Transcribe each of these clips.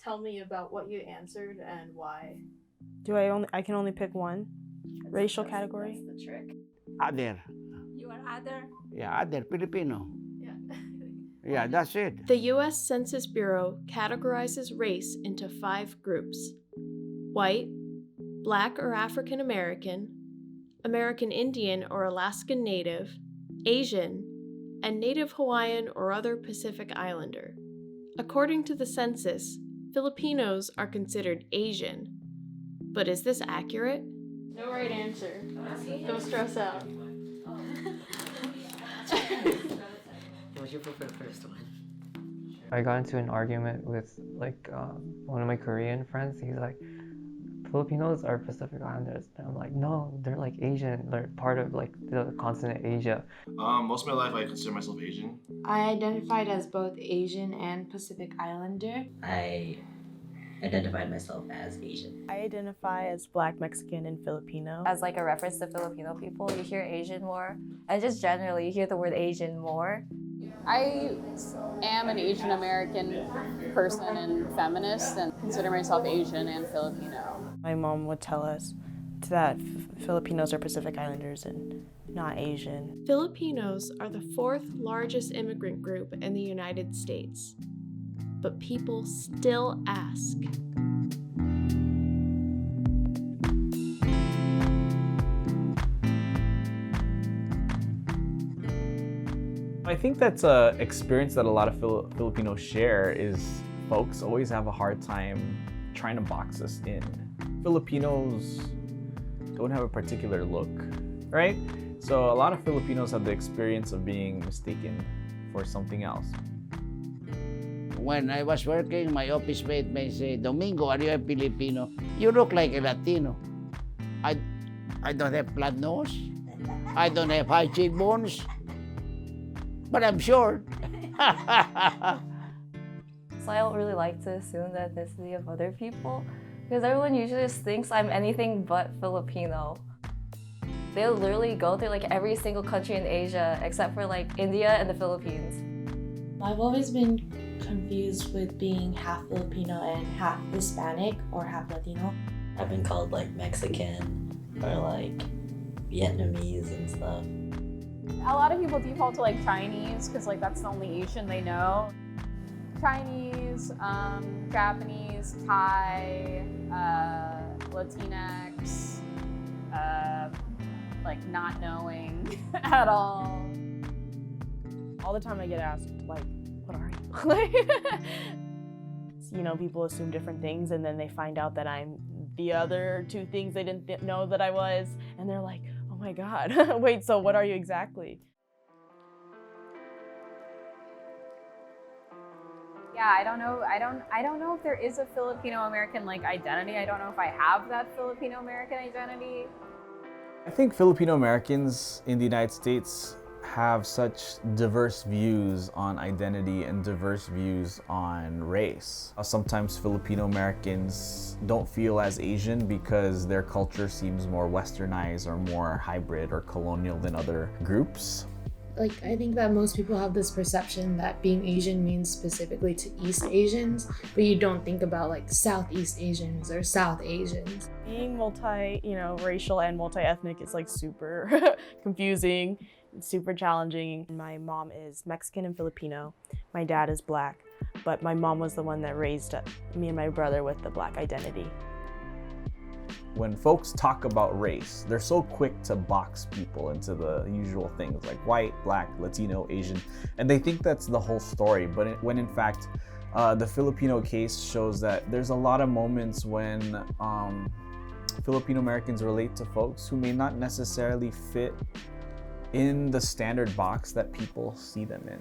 tell me about what you answered and why. I can only pick one racial category? That's the trick. Other. You are other? Yeah, other Filipino. Yeah. Yeah, that's it. The U.S. Census Bureau categorizes race into 5 groups: white, Black or African American, American Indian or Alaskan Native, Asian, and Native Hawaiian or other Pacific Islander. According to the census, Filipinos are considered Asian. But is this accurate? No right answer. Don't stress out. Would you prefer the first one? I got into an argument with one of my Korean friends. He's like, Filipinos are Pacific Islanders. And I'm like, no, they're like Asian. They're part of like the continent Asia. Most of my life I consider myself Asian. I identified as both Asian and Pacific Islander. I identified myself as Asian. I identify as Black, Mexican, and Filipino. As like a reference to Filipino people, you hear Asian more, and just generally you hear the word Asian more. I am an Asian American person and feminist and consider myself Asian and Filipino. My mom would tell us that Filipinos are Pacific Islanders and not Asian. Filipinos are the 4th largest immigrant group in the United States. But people still ask. I think that's an experience that a lot of Filipinos share is folks always have a hard time trying to box us in. Filipinos don't have a particular look, right? So a lot of Filipinos have the experience of being mistaken for something else. When I was working, my office mate may say, Domingo, are you a Filipino? You look like a Latino. I don't have flat nose. I don't have high cheekbones. But I'm short. So I don't really like to assume the ethnicity of other people, because everyone usually just thinks I'm anything but Filipino. They'll literally go through like every single country in Asia except for like India and the Philippines. I've always been confused with being half Filipino and half Hispanic or half Latino. I've been called like Mexican or like Vietnamese and stuff. A lot of people default to like Chinese because like that's the only Asian they know. Chinese, Japanese, Thai, Latinx, like not knowing at all. All the time I get asked, like, what are you? Like, you know, people assume different things and then they find out that I'm the other 2 things they didn't know that I was. And they're like, oh my God, wait, so what are you exactly? Yeah, I don't know if there is a Filipino American like identity. I don't know if I have that Filipino American identity. I think Filipino Americans in the United States have such diverse views on identity and diverse views on race. Sometimes Filipino Americans don't feel as Asian because their culture seems more westernized or more hybrid or colonial than other groups. Like, I think that most people have this perception that being Asian means specifically to East Asians, but you don't think about like Southeast Asians or South Asians. Being racial and multi-ethnic is like super confusing. It's super challenging. My mom is Mexican and Filipino. My dad is Black, but my mom was the one that raised me and my brother with the Black identity. When folks talk about race, they're so quick to box people into the usual things like white, Black, Latino, Asian, and they think that's the whole story. But when in fact, the Filipino case shows that there's a lot of moments when Filipino Americans relate to folks who may not necessarily fit in the standard box that people see them in.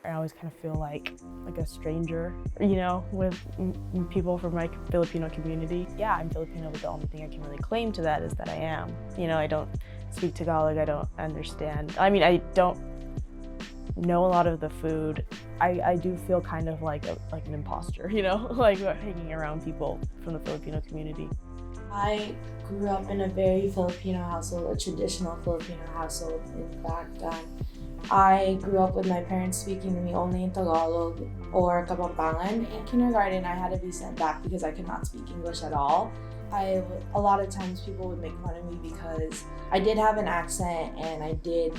I always kind of feel like a stranger, you know, with people from my Filipino community. Yeah, I'm Filipino, but the only thing I can really claim to that is that I am. You know, I don't speak Tagalog, I don't understand. I mean, I don't know a lot of the food. I do feel kind of like an imposter, you know, like hanging around people from the Filipino community. I grew up in a very Filipino household, a traditional Filipino household. In fact, I grew up with my parents speaking to me only in Tagalog or Kapampangan. In kindergarten, I had to be sent back because I could not speak English at all. A lot of times people would make fun of me because I did have an accent and I did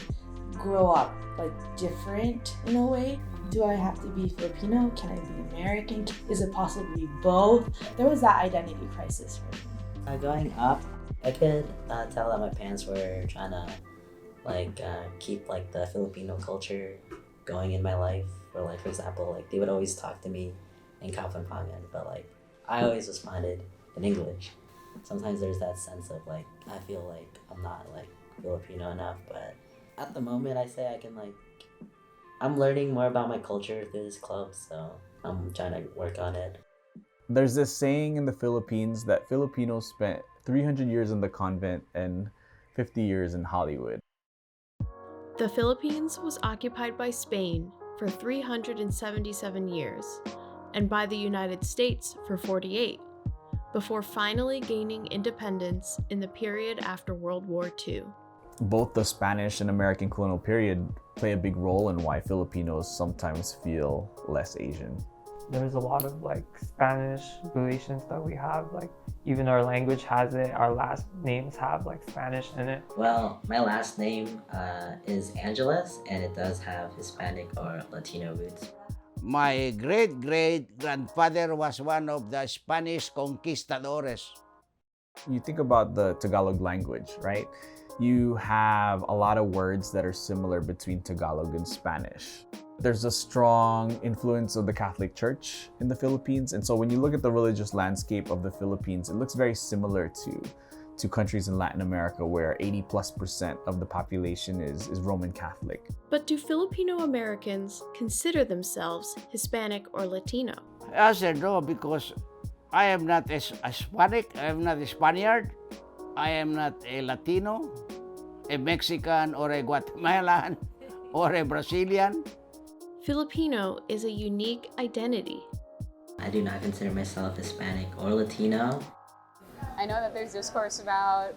grow up like different in a way. Do I have to be Filipino? Can I be American? Is it possible to be both? There was that identity crisis for me. Growing up, I could tell that my parents were trying to keep like the Filipino culture going in my life. Or like, for example, like they would always talk to me in Kapampangan, but like I always responded in English. Sometimes there's that sense of like, I feel like I'm not like Filipino enough, but at the moment I say I'm learning more about my culture through this club, so I'm trying to work on it. There's this saying in the Philippines that Filipinos spent 300 years in the convent and 50 years in Hollywood. The Philippines was occupied by Spain for 377 years and by the United States for 48, before finally gaining independence in the period after World War II. Both the Spanish and American colonial period play a big role in why Filipinos sometimes feel less Asian. There's a lot of like Spanish relations that we have, like even our language has it, our last names have like Spanish in it. Well, my last name is Angeles, and it does have Hispanic or Latino roots. My great-great-grandfather was one of the Spanish conquistadores. You think about the Tagalog language, right? You have a lot of words that are similar between Tagalog and Spanish. There's a strong influence of the Catholic Church in the Philippines. And so when you look at the religious landscape of the Philippines, it looks very similar to countries in Latin America where 80+% of the population is Roman Catholic. But do Filipino Americans consider themselves Hispanic or Latino? I said no, because I am not a Hispanic, I am not a Spaniard, I am not a Latino, a Mexican or a Guatemalan or a Brazilian. Filipino is a unique identity. I do not consider myself Hispanic or Latino. I know that there's discourse about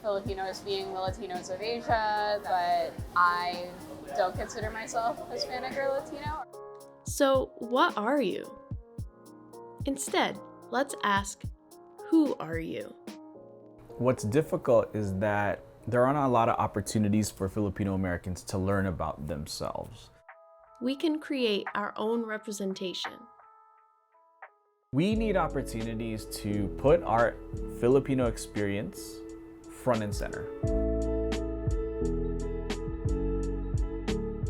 Filipinos being the Latinos of Asia, but I don't consider myself Hispanic or Latino. So what are you? Instead, let's ask, who are you? What's difficult is that there aren't a lot of opportunities for Filipino Americans to learn about themselves. We can create our own representation. We need opportunities to put our Filipino experience front and center.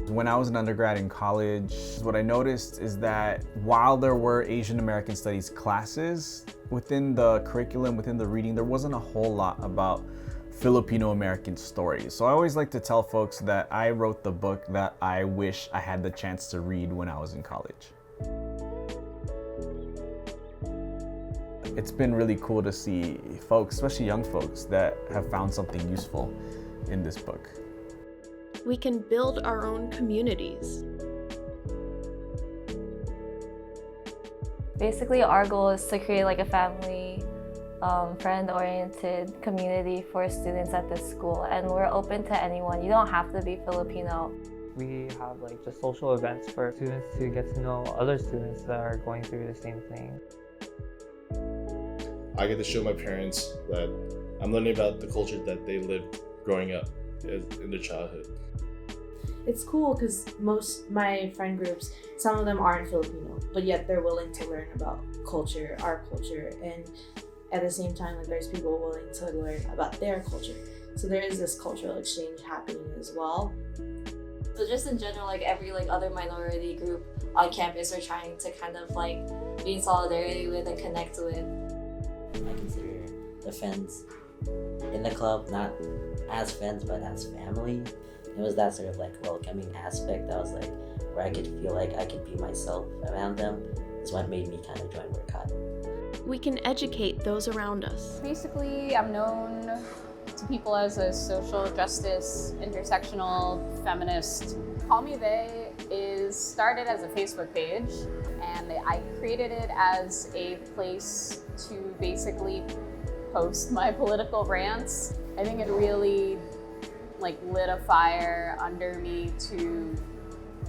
When I was an undergrad in college, what I noticed is that while there were Asian American Studies classes, within the curriculum, within the reading, there wasn't a whole lot about Filipino American stories. So I always like to tell folks that I wrote the book that I wish I had the chance to read when I was in college. It's been really cool to see folks, especially young folks, that have found something useful in this book. We can build our own communities. Basically, our goal is to create like a family, friend-oriented community for students at this school, and we're open to anyone. You don't have to be Filipino. We have like just social events for students to get to know other students that are going through the same thing. I get to show my parents that I'm learning about the culture that they lived growing up in their childhood. It's cool because most my friend groups, some of them aren't Filipino, but yet they're willing to learn about culture, our culture, and at the same time, like there's people willing to learn about their culture. So there is this cultural exchange happening as well. So just in general, like every like other minority group on campus are trying to kind of like be in solidarity with and connect with. I consider the friends in the club not as friends but as family. It was that sort of like welcoming aspect that was like where I could feel like I could be myself around them is what made me kind of join WorkCon. We can educate those around us. Basically, I'm known to people as a social justice, intersectional feminist. Call Me They started as a Facebook page, and I created it as a place to basically post my political rants. I think it really like lit a fire under me to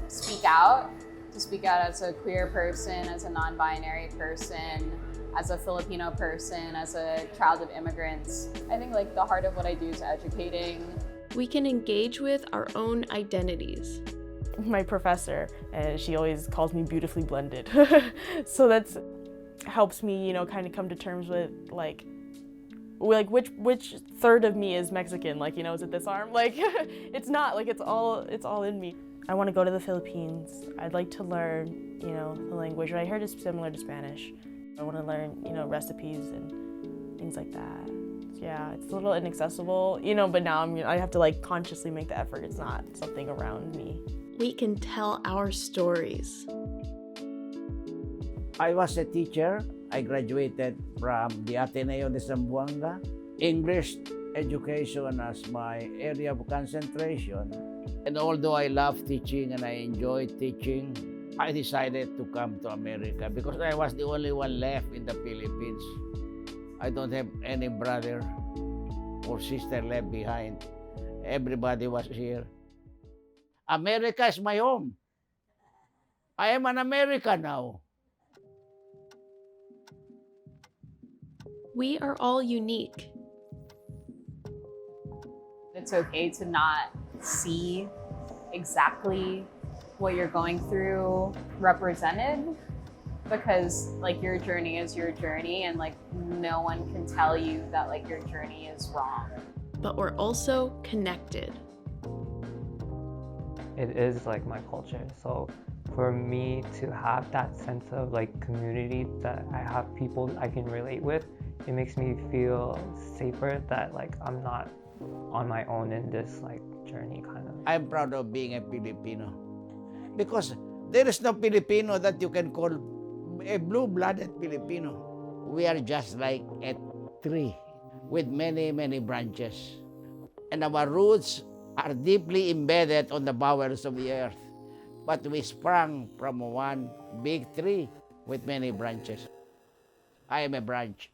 speak out as a queer person, as a non-binary person, as a Filipino person, as a child of immigrants. I think like the heart of what I do is educating. We can engage with our own identities. My professor, and she always calls me beautifully blended. So that's helps me, you know, kind of come to terms with like which third of me is Mexican? Like, you know, is it this arm? Like, it's not, like it's all in me. I want to go to the Philippines. I'd like to learn, you know, the language. What I heard is similar to Spanish. I want to learn, you know, recipes and things like that. Yeah, it's a little inaccessible, you know, but now I have to like consciously make the effort. It's not something around me. We can tell our stories. I was a teacher. I graduated from the Ateneo de Zamboanga. English education as my area of concentration. And although I love teaching and I enjoy teaching, I decided to come to America because I was the only one left in the Philippines. I don't have any brother or sister left behind. Everybody was here. America is my home. I am an American now. We are all unique. It's okay to not see exactly what you're going through represented, because like your journey is your journey, and like no one can tell you that like your journey is wrong. But we're also connected. It is like my culture. So for me to have that sense of like community, that I have people I can relate with, it makes me feel safer that like I'm not on my own in this like journey kind of. I'm proud of being a Filipino because there is no Filipino that you can call a blue-blooded Filipino. We are just like a tree with many, many branches. And our roots are deeply embedded on the bowels of the earth. But we sprang from one big tree with many branches. I am a branch.